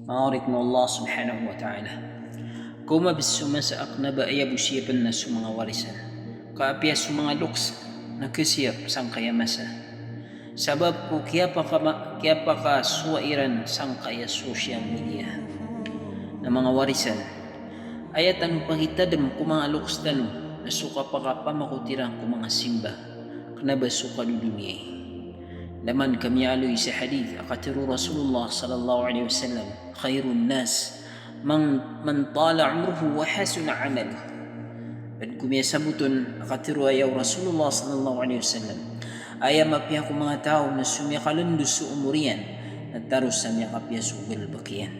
Maarik mo Allah subhanahu wa ta'ala. Kuma bisuma sa aknaba ay abusiyapan na sa mga warisan. Kaapya sa mga luks na kasiyap sang kaya masa. Sabab ko kaya pa ka suwairan sang kaya social media na mga warisan. Ayat anu pangitadam ko mga luks tanu na suka pa ka pamakutirang ko mga simba. Kanaba suka dudunia. Laman kami aloy sa hadith akatiru Rasulullah sallallahu alaihi wasallam khairun nas man tala umruhu wa hasuna amaluhu. Dan kumya sabuton akatiru ayaw Rasulullah sallallahu alaihi wasallam aya mapya ko mga tao na sumyakalendo sa umurian at taros sa myakapya sugal bakiyan.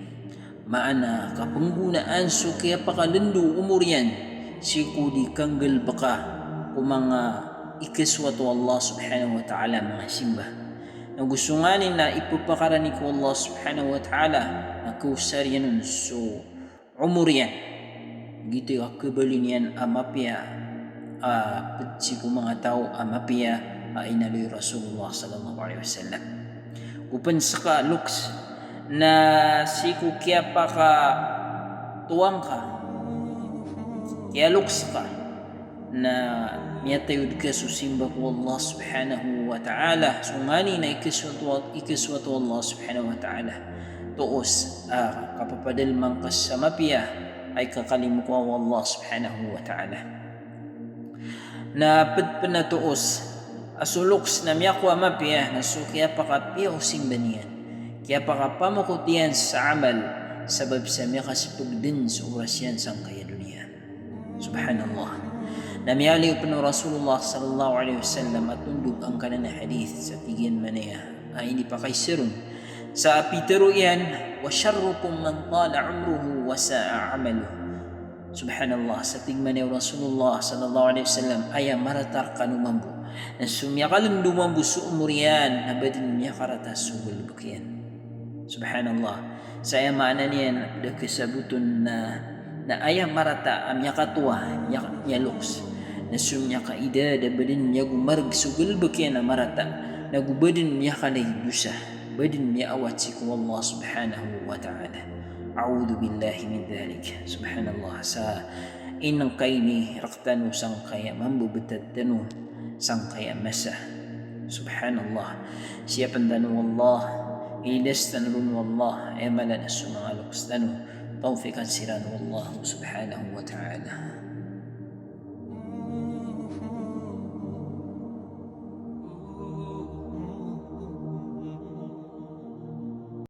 Maana kapanggunaan so kaya pakalendo umurian si kudi kanggal baka kung mga ikaswato Allah subhanahu wa ta'ala mga simba. Na gusto nga na ipapakarani ko Allah subhanahu wa ta'ala na kausaryan nun so umur yan. Gitu yung akabalin yan amapya patsi ko mga tao amapya inaloy Rasulullah sallallahu alaihi wasallam. Kupan sa ka luks na si ko kaya pa ka tuwang ka kaya luks ka na miyatayod ka susimba ko Allah subhanahu wa ta'ala sumani na ikiswatu Allah subhanahu wa ta'ala tuos kapapadalmang kasamapya ay kakalimu ko Allah subhanahu wa ta'ala na padpanatuos asuluks na miyakwa mapya na so kaya pakapya o simbaniyan kaya pakapamukutiyan sa amal sabab sa miyakasipag din sa oras yan sang kaya dunia. Subhanallah. Namiyali pa ng Rasulullah sallallahu alaihi wasallam at tundog ang kanan na hadith sa tigyan manaya ay hindi pa kay sirun sa apitero yan wa syarrukum man tala umruhu wa sa'a amaluhu. Subhanallah sa tigman ni Rasulullah sallallahu alaihi wasallam ay maratar kanumambu na sumyakalan dumambu sa umurian na badin niya karatas subal bakyan. Subhanallah sa maana niyan da kasabuton na ayah marata am yakatuwa yaluks na sumya kaida da badin niya gumarg sugal bakyan na marata na gubadin niya kanay dusa badin niya awat si Allah subhanahu wa ta'ala. A'udhu billahi min dhalik. Subhanallah sa inang kaini raktanu sang kaya mambubutad tanu sang kaya masa. Subhanallah siyapan tanu Allah ilas tanun wallah emalan asumang aluks tanu tawfiqan siran wallahu subhanahu wa ta'ala.